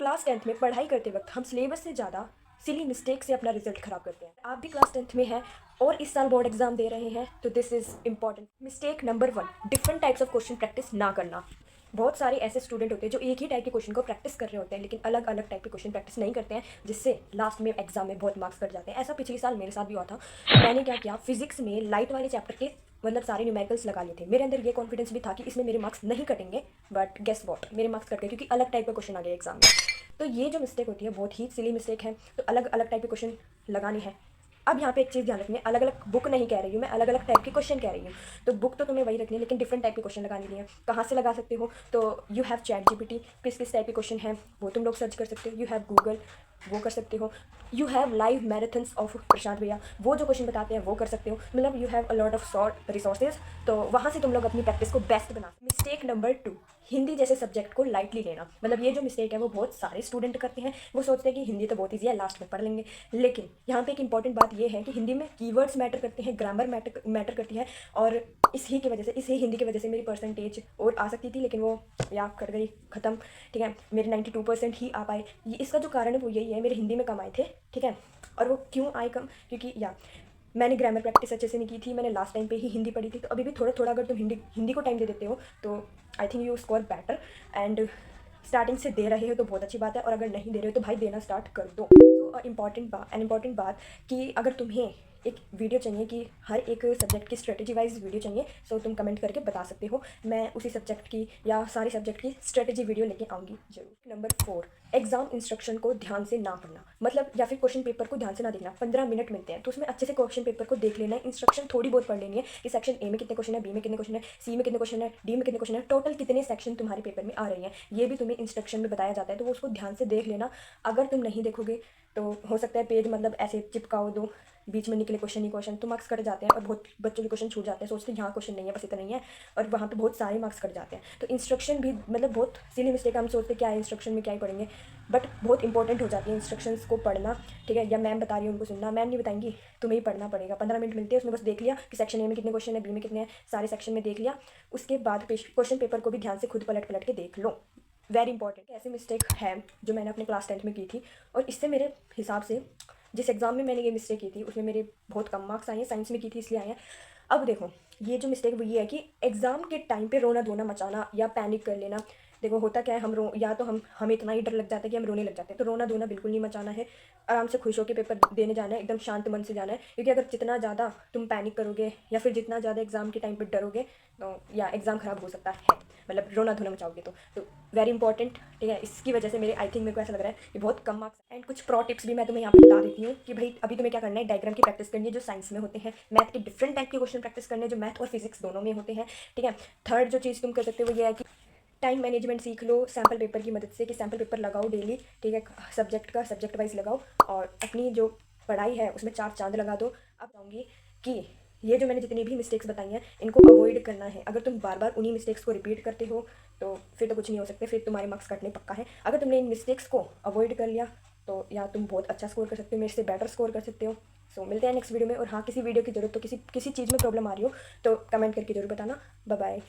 Class 10th में पढ़ाई करते वक्त हम सिलेबस से ज़्यादा सिली मिस्टेक से अपना रिजल्ट ख़राब करते हैं। आप भी क्लास 10th में हैं और इस साल बोर्ड एग्जाम दे रहे हैं तो this is important. Mistake number 1, different types of question practice ना करना। बहुत सारे ऐसे स्टूडेंट होते हैं जो एक ही टाइप के क्वेश्चन को प्रैक्टिस कर रहे होते हैं लेकिन अलग अलग टाइप के क्वेश्चन प्रैक्टिस नहीं करते हैं, जिससे लास्ट में एग्जाम में बहुत मार्क्स कट जाते हैं। ऐसा पिछले साल मेरे साथ भी हुआ था। मैंने क्या किया, फिजिक्स में लाइट वाले चैप्टर के मतलब सारे न्यूमेरिकल्स लगा लिए थे। मेरे अंदर ये कॉन्फिडेंस भी था कि इसमें मेरे मार्क्स नहीं कटेंगे, बट गेस वॉट, मेरे मार्क्स कट गए क्योंकि अलग टाइप का क्वेश्चन आ गया एग्जाम में। तो ये जो मिस्टेक होती है बहुत ही सिली मिस्टेक है। तो अलग अलग टाइप के क्वेश्चन लगाने हैं। अब यहाँ पे एक चीज़ ध्यान रखनी है, अलग अलग बुक नहीं कह रही हूँ मैं, अलग अलग टाइप के क्वेश्चन कह रही हूँ। तो बुक तो तुम्हें वही रखनी है लेकिन डिफरेंट टाइप के क्वेश्चन लगाने लिए। कहाँ से लगा सकते हो, तो यू हैव चैट जीपीटी, किस किस टाइप के क्वेश्चन हैं वो तुम लोग सर्च कर सकते हो। यू हैव गूगल, वो कर सकते हो। You have live marathons of Prashant भैया, वो जो क्वेश्चन बताते हैं वो कर सकते हो। मतलब you have a lot of short resources, तो वहाँ से तुम लोग अपनी प्रैक्टिस को बेस्ट बना। मिस्टेक नंबर 2, हिंदी जैसे सब्जेक्ट को लाइटली लेना। मतलब ये जो मिस्टेक है वो बहुत सारे स्टूडेंट करते हैं। वो सोचते हैं कि हिंदी तो बहुत ईजी है, लास्ट में पढ़ लेंगे। लेकिन यहाँ पे एक इंपॉर्टेंट बात ये है कि हिंदी में कीवर्ड्स मैटर करते हैं, ग्रामर मैटर करती है। और इसी की वजह से, इसी हिंदी की वजह से मेरी परसेंटेज और आ सकती थी लेकिन वो या कर गई ख़त्म। ठीक है, मेरे 92% ही आ पाए। ये इसका जो कारण है वो यही है, मेरे हिंदी में कम आए थे। ठीक है, और वो क्यों आए कम, क्योंकि मैंने ग्रामर प्रैक्टिस अच्छे से नहीं की थी। मैंने लास्ट टाइम पे ही हिंदी पढ़ी थी। तो अभी भी थोड़ा थोड़ा अगर तुम हिंदी को टाइम दे देते हो तो I think you score better. And starting से दे रहे हो तो बहुत अच्छी बात है, और अगर नहीं दे रहे हो तो भाई देना स्टार्ट कर दो। तो इम्पॉर्टेंट बात कि अगर तुम्हें एक वीडियो चाहिए कि हर एक सब्जेक्ट की स्ट्रेटेजी वाइज वीडियो चाहिए, सो तुम कमेंट करके बता सकते हो। मैं उसी सब्जेक्ट की या सारे सब्जेक्ट की स्ट्रेटेजी वीडियो लेके आऊँगी जरूर। नंबर 4, एग्जाम इंस्ट्रक्शन को ध्यान से ना पढ़ना। मतलब या फिर क्वेश्चन पेपर को ध्यान से ना देखना। 15 मिनट मिलते हैं तो उसमें अच्छे से क्वेश्चन पेपर को देख लेना है। इंस्ट्रक्शन थोड़ी बहुत पढ़ लेनी है कि सेक्शन ए में कितने क्वेश्चन है, बी में कितने क्वेश्चन है, सी में कितने क्वेश्चन है, डी में कितने क्वेश्चन है, टोटल कितने सेक्शन तुम्हारे पेपर में आ रही हैं, ये भी तुम्हें इंस्ट्रक्शन में बताया जाता है। तो वो उसको ध्यान से देख लेना। अगर तुम नहीं देखोगे तो हो सकता है पेज मतलब ऐसे चिपकाओ दो, बीच में निकले क्वेश्चन ही क्वेश्चन, तो मार्क्स कट जाते हैं। और बहुत बच्चों के क्वेश्चन छूट जाते हैं, सोचते हैं यहाँ क्वेश्चन नहीं है, बस इतना नहीं है, और वहाँ पे बहुत सारे मार्क्स कट जाते हैं। तो इंस्ट्रक्शन भी मतलब बहुत सिली मिस्टेक, हम सोचते हैं क्या है इंस्ट्रक्शन में क्या ही पढ़ेंगे, बट बहुत इंपॉर्टेंट हो जाती है इंस्ट्रक्शंस को पढ़ना। ठीक है, या मैम बता रही है उनको सुनना, मैम नहीं बताएंगी, तुम्हें ही पढ़ना पड़ेगा। 15 मिनट मिलते हैं, उसमें बस देख लिया कि सेक्शन ए में कितने क्वेश्चन है, बी में कितने हैं, सारे सेक्शन में देख लिया। उसके बाद क्वेश्चन पेपर को भी ध्यान से खुद पलट पलट के देख लो। Very important. ऐसी मिस्टेक है जो मैंने अपने क्लास 10th में की थी, और इससे मेरे हिसाब से जिस एग्ज़ाम में मैंने ये मिस्टेक की थी उसमें मेरे बहुत कम मार्क्स आए हैं। साइंस में की थी इसलिए आए हैं। अब देखो, ये जो मिस्टेक वो ये है कि एग्ज़ाम के टाइम पे रोना धोना मचाना या पैनिक कर लेना। देखो होता क्या है, हम रो या तो हमें इतना ही डर लग जाता है कि हम रोने लग जाते हैं। तो रोना धोना बिल्कुल नहीं मचाना है। आराम से खुश होकर पेपर देने जाना है, एकदम शांत मन से जाना है। क्योंकि अगर जितना ज़्यादा तुम पैनिक करोगे या फिर जितना ज़्यादा एग्ज़ाम के टाइम पर डरोगे तो या एग्ज़ाम ख़राब हो सकता है। मतलब रोना धोना मचाओगे तो वेरी इंपॉर्टेंट। ठीक है, इसकी वजह से मेरे आई थिंक मेरे को ऐसा लग रहा है कि बहुत कम मार्क्स। एंड कुछ प्रो टिप्स भी मैं तुम्हें यहाँ पे बता देती हूँ कि भाई अभी तुम्हें क्या करना है, डायग्राम की प्रैक्टिस करनी है जो साइंस में होते हैं। मैथ के डिफरेंट टाइप के क्वेश्चन प्रैक्टिस करने हैं जो मैथ और फिजिक्स दोनों में होते हैं। ठीक है, थर्ड जो चीज़ तुम कर सकते हो वो ये है कि टाइम मैनेजमेंट सीख लो सैम्पल पेपर की मदद से, कि सैम्पल पेपर लगाओ डेली। ठीक है, सब्जेक्ट का सब्जेक्ट वाइज लगाओ, और अपनी जो पढ़ाई है उसमें 4 चांद लगा दो। अब चाहूँगी कि ये जो मैंने जितनी भी मिस्टेक्स बताई हैं इनको अवॉइड करना है। अगर तुम बार बार उन्हीं मिस्टेक्स को रिपीट करते हो तो फिर तो कुछ नहीं हो सकते, फिर तुम्हारे मार्क्स कटने पक्का है। अगर तुमने इन मिस्टेक्स को अवॉइड कर लिया तो या तुम बहुत अच्छा स्कोर कर सकते हो, मेरे से बेटर स्कोर कर सकते हो। सो मिलते हैं नेक्स्ट वीडियो में। और हाँ, किसी वीडियो की जरूरत तो किसी चीज़ में प्रॉब्लम आ रही हो तो कमेंट करके जरूर बताना। Bye bye.